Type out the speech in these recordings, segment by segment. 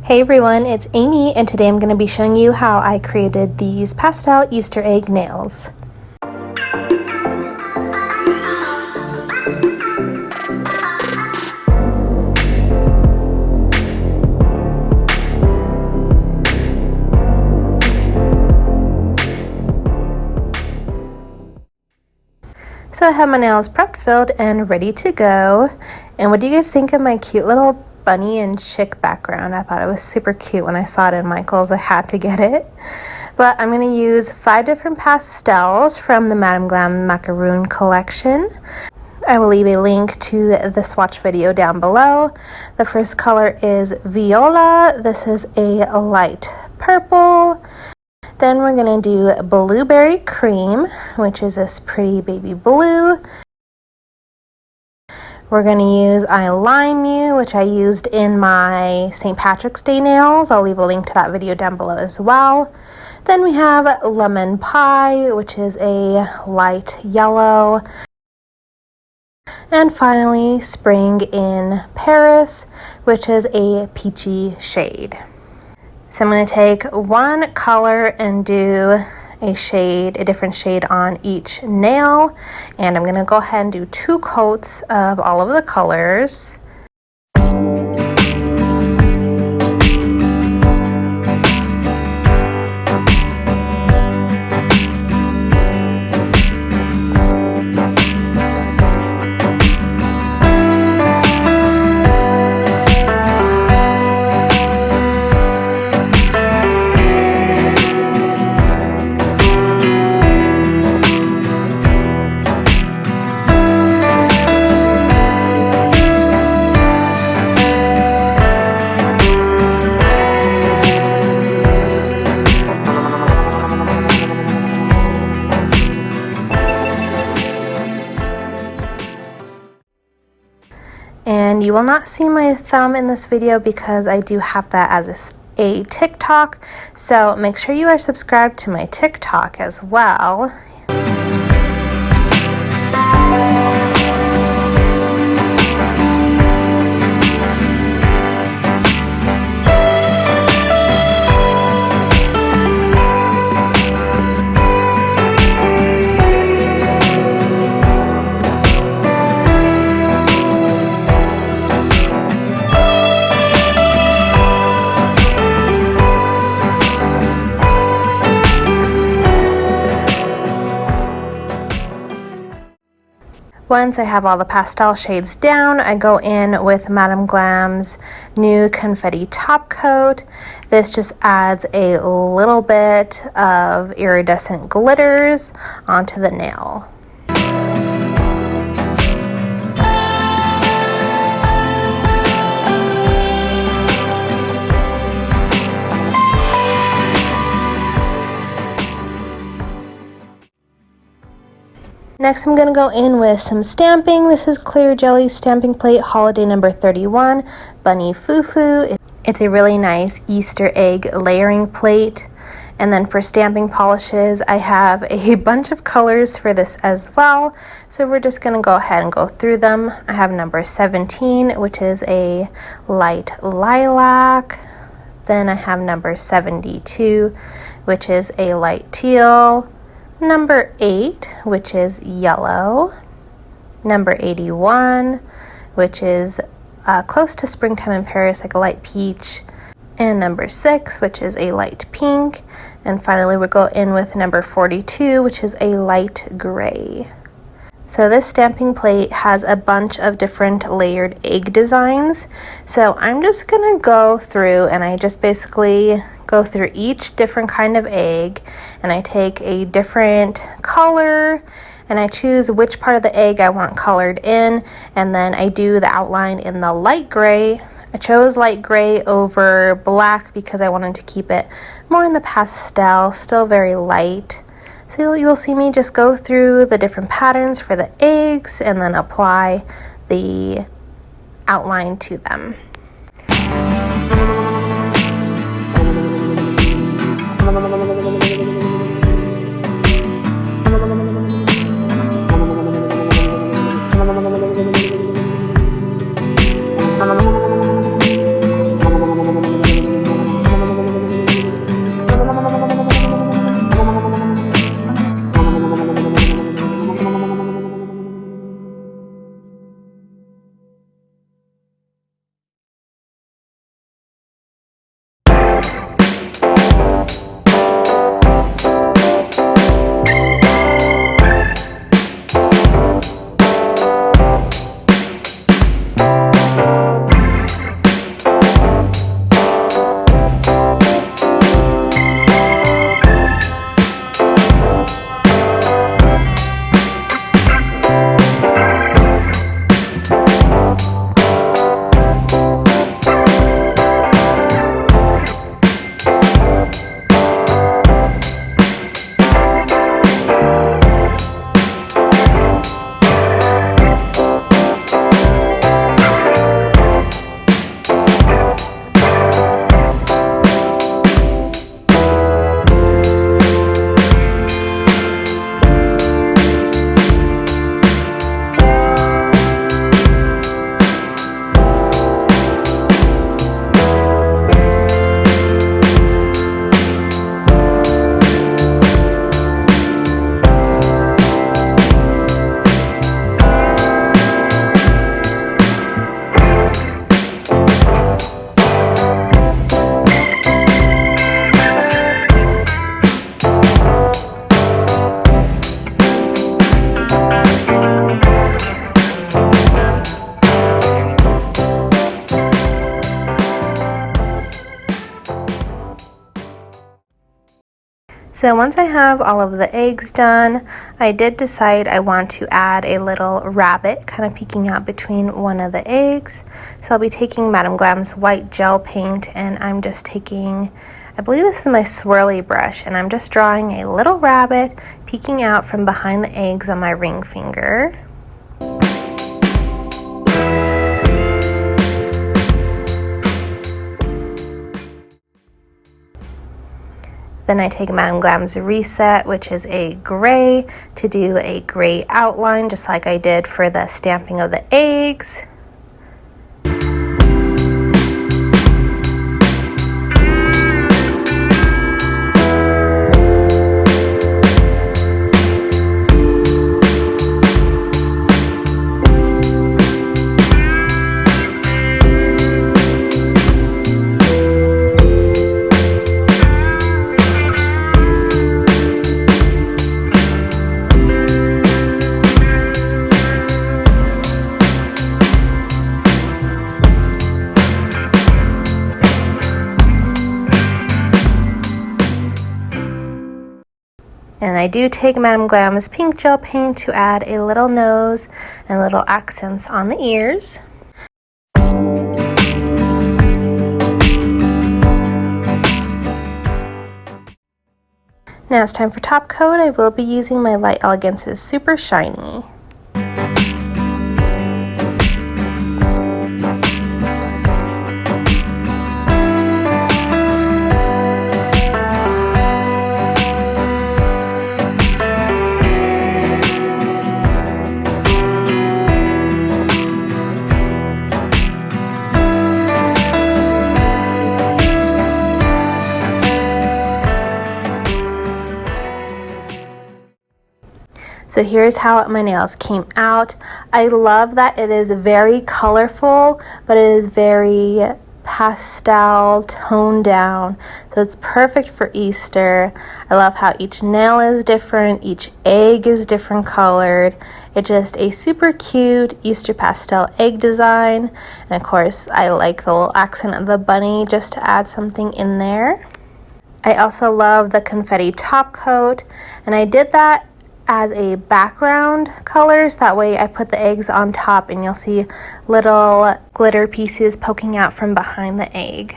Hey everyone, it's Amy, and today I'm going to be showing you how I created these pastel Easter egg nails. So I have my nails prepped, filled, and ready to go. And what do you guys think of my cute little bunny and chick background? I thought it was super cute when I saw it in Michael's. I had to get it. But I'm going to use 5 different pastels from the Madame Glam Macaroon collection. I will leave a link to the swatch video down below. The first color is Viola. This is a light purple. Then we're going to do Blueberry Cream, which is this pretty baby blue. We're going to use I Lime You, which I used in my St. Patrick's Day nails. I'll leave a link to that video down below as well. Then we have Lemon Pie, which is a light yellow. And finally, Spring in Paris, which is a peachy shade. So I'm going to take one color and do a different shade on each nail. And I'm going to go ahead and do 2 coats of all of the colors. And you will not see my thumb in this video because I do have that as a TikTok. So make sure you are subscribed to my TikTok as well. Once I have all the pastel shades down, I go in with Madame Glam's new confetti top coat. This just adds a little bit of iridescent glitters onto the nail. Next, I'm going to go in with some stamping. This is Clear Jelly Stamping Plate Holiday number 31, Bunny Foo-Foo. It's a really nice Easter egg layering plate. And then for stamping polishes, I have a bunch of colors for this as well. So we're just going to go ahead and go through them. I have number 17, which is a light lilac. Then I have number 72, which is a light teal. Number 8, which is yellow. Number 81, which is close to Springtime in Paris, like a light peach. And number 6, which is a light pink. And finally, we'll go in with number 42, which is a light gray. So this stamping plate has a bunch of different layered egg designs. So I'm just gonna go through and I just basically go through each different kind of egg, and I take a different color and I choose which part of the egg I want colored in, and then I do the outline in the light gray. I chose light gray over black because I wanted to keep it more in the pastel, still very light. So you'll see me just go through the different patterns for the eggs and then apply the outline to them. So once I have all of the eggs done, I did decide I want to add a little rabbit kind of peeking out between one of the eggs. So I'll be taking Madam Glam's white gel paint, and I'm just taking, I believe this is my swirly brush, and I'm just drawing a little rabbit peeking out from behind the eggs on my ring finger. Then I take Madam Glam's Reset, which is a gray, to do a gray outline, just like I did for the stamping of the eggs. And I do take Madam Glam's pink gel paint to add a little nose and little accents on the ears. Now it's time for top coat. I will be using my Light Elegance's Super Shiny. So here's how my nails came out. I love that it is very colorful, but it is very pastel, toned down. So it's perfect for Easter. I love how each nail is different, each egg is different colored. It's just a super cute Easter pastel egg design. And of course, I like the little accent of the bunny just to add something in there. I also love the confetti top coat, and I did that as a background colors. That way I put the eggs on top and you'll see little glitter pieces poking out from behind the egg.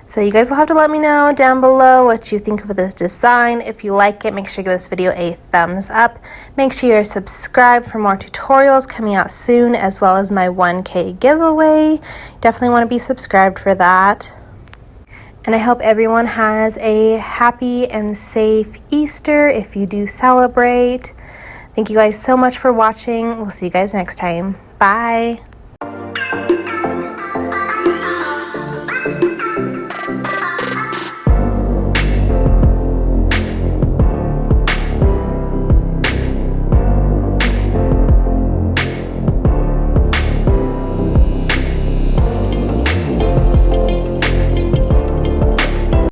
So you guys will have to let me know down below what you think of this design. If you like it, make sure you give this video a thumbs up. Make sure you're subscribed for more tutorials coming out soon, as well as my 1K giveaway. Definitely want to be subscribed for that. And I hope everyone has a happy and safe Easter if you do celebrate. Thank you guys so much for watching. We'll see you guys next time. Bye.